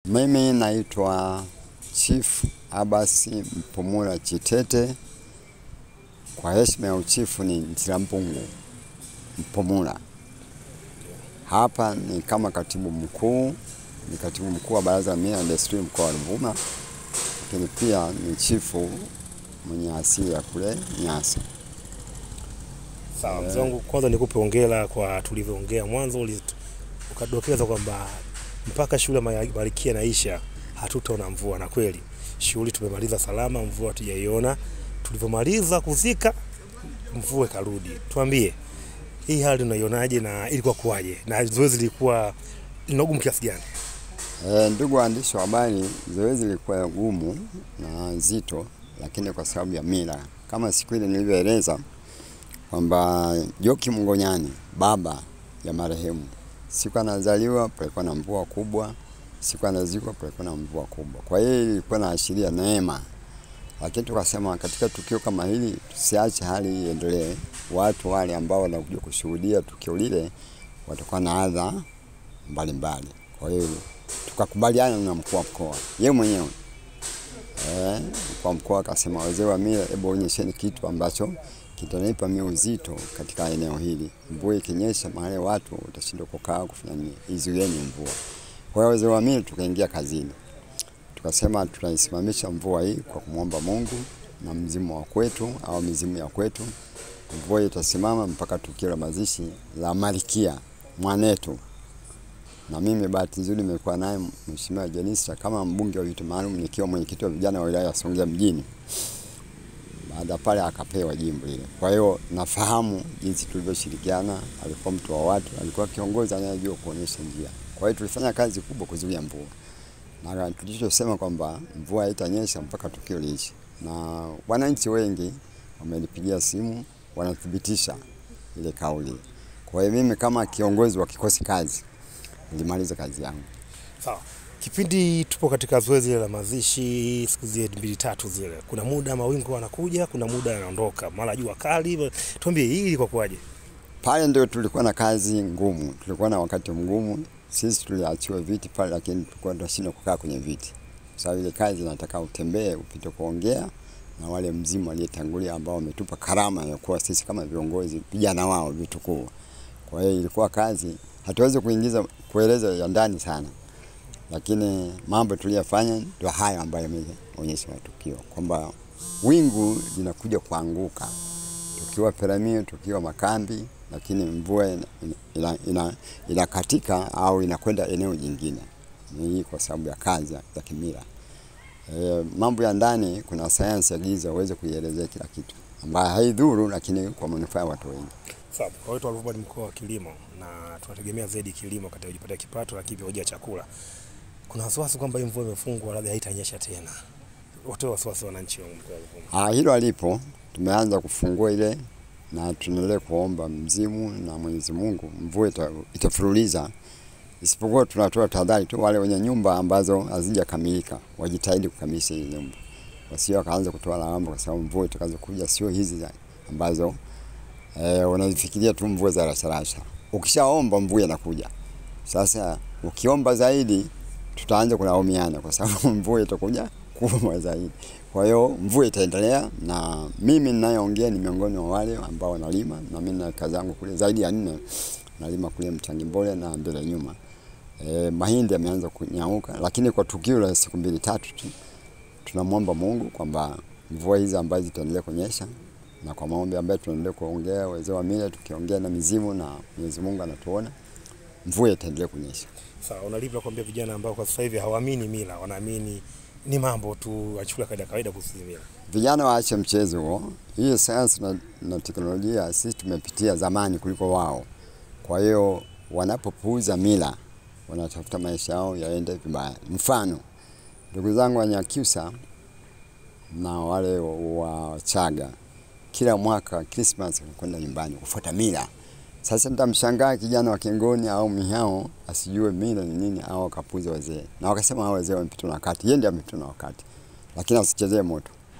Mimi naitwa Chief Abbas Mpumula Chitete. Kwa heshima ya uchifu ni Ntirampungu Mpumula. Hapa ni kama katibu mkuu, ni katibu mkuu wa Baraza la Mila na Desturi mkoa wa Ruvuma. Lakini pia ni chifu mwenye asili ya kule Nyasa. Sawa, mzee wangu, kwanza nikupe hongera kwa tulivyoongea mwanzo, ukadokeza kwamba mpaka shule Marikia naisha hatutaona mvua, na kweli shughuli tumemaliza salama, mvua hatujaiona. Tulivyomaliza kuzika mvua ikarudi. Tuambie, hii hali unaionaje na ilikuwa kuaje, na zoezi lilikuwa linagumu kiasi gani? Ndugu waandishi wa habari, zoezi lilikuwa gumu na nzito, lakini kwa sababu ya mila, kama siku ile nilivyoeleza kwamba Joki Mngonyani, baba ya marehemu, siku anazaliwa palikuwa na mvua kubwa, siku anazikwa palikuwa na mvua kubwa. Kwa hiyo ilikuwa inaashiria neema. Lakini tukasema katika tukio kama hili tusiache hali iendelee. Watu wale ambao wanakuja kushuhudia tukio lile watakuwa na adha mbalimbali. Kwa hiyo tukakubaliana na mkuu wa mkoa yeye mwenyewe. Mkuu wa mkoa akasema, wazee wa mila, hebu onyesheni kitu ambacho kitanipa mimi uzito katika eneo hili. Mvua ikinyesha mahali watu watashindwa kukaa kufanya nini, izuieni mvua. Kwa hiyo wazee wa mila tukaingia kazini. Tukasema tutaisimamisha mvua hii kwa kumwomba Mungu na mzimu wa kwetu au mizimu ya kwetu. Mvua itasimama mpaka tukio la mazishi la Marikia mwanetu. Na mimi bahati nzuri nimekuwa naye Mheshimiwa Jenista kama mbunge wa viti maalum, nikiwa mwenyekiti wa vijana wa wilaya ya Songea mjini. Baada pale akapewa jimbo lile. Kwa hiyo nafahamu jinsi tulivyoshirikiana, alikuwa mtu wa watu, alikuwa kiongozi anayejua kuonyesha njia. Kwa hiyo tulifanya kazi kubwa kuzuia mvua. Na tulichosema kwamba mvua haitanyesha mpaka tukio liishe. Na wananchi wengi wamenipigia simu wanathibitisha ile kauli. Kwa hiyo mimi kama kiongozi wa kikosi kazi nilimaliza kazi yangu. Sawa. Kipindi tupo katika zoezi la mazishi siku zile 2-3 zile, kuna muda mawingu yanakuja, kuna muda yanaondoka, mara jua kali. Tuambie hii ilikuwa kwaje? Pale ndio tulikuwa na kazi ngumu, tulikuwa na wakati mgumu. Sisi tuliachiwa viti pale, lakini tulikuwa tunashindwa kukaa kwenye viti. Sababu ile kazi inataka utembee, upite kuongea na wale mzimu aliyetangulia ambao wametupa karama ya kuwa sisi kama viongozi vijana wao vitukuu. Kwa hiyo ilikuwa kazi, hatuwezi kueleza ya ndani sana. Lakini mambo tuliyofanya ndio haya ambayo yameonyesha matukio kwamba wingu linakuja kuanguka tukiwa Peramiho, tukiwa Makambi, lakini mvua inakatika au inakwenda eneo jingine. Ni kwa sababu ya kazi za kimila. Mambo ya ndani kuna sayansi ya giza uweze kuielezea kila kitu, ambayo haidhuru lakini kwa manufaa ya watu wengi. Sawa, kwa hiyo Ruvuma ni mkoa wa kilimo na tunategemea zaidi kilimo katika kujipatia kipato, lakini pia hoja chakula. Kuna wasiwasi kwamba mvua imefungwa labda haitanyesha tena. Watoe wasiwasi wananchi wa mkoa wa Ruvuma. Hilo alipo, tumeanza kufungua ile na tunaendelea kuomba mzimu na Mwenyezi Mungu mvua itafululiza. Isipokuwa tunatoa tahadhari tu wale wenye nyumba ambazo hazijakamilika wajitahidi kukamilisha ile nyumba. Wasio kaanza kutoa lawama kwa sababu mvua itakazo kuja sio hizi ambazo wanazifikiria tu mvua za rasharasha. Ukishaomba mvua inakuja. Sasa ukiomba zaidi tutaanza kulaumiana kwa sababu mvua itakuja kubwa zaidi. Kwa hiyo mvua itaendelea, na mimi ninayeongea ni miongoni wa wale ambao wanalima, na mimi na kazi yangu kule zaidi ya 4 nalima kule Mchangimbole na mbele nyuma. Mahindi yameanza kunyauka, lakini kwa tukio la siku 2-3 tu tunamwomba Mungu kwamba mvua hizi ambazo zitaendelea kunyesha, na kwa maombi ambayo tunaendelea kuongea wazee wa mila, tukiongea na mizimu na Mwenyezi Mungu anatuona, mvua itaendelea kunyesha. Sawa, unalipa kuambia vijana ambao kwa sasa hivi hawaamini mila, wanaamini ni mambo tu achukua kawaida kuhusu mila. Vijana waache mchezo huo. Hii sayansi na teknolojia sisi tumepitia zamani kuliko wao. Kwa hiyo wanapopuuza mila wanatafuta maisha yao yaende vibaya. Mfano, ndugu zangu wa Nyakyusa na wale wa Chaga kila mwaka Christmas kwenda nyumbani kufuata mila. Sasa nitamshangaa kijana wa Kingoni au Mihao asijue mila ni nini au akapuuza wazee. Na wakasema hao wazee wamepitwa na wakati. Yeye ndiye amepitwa na wakati. Lakini asichezee moto.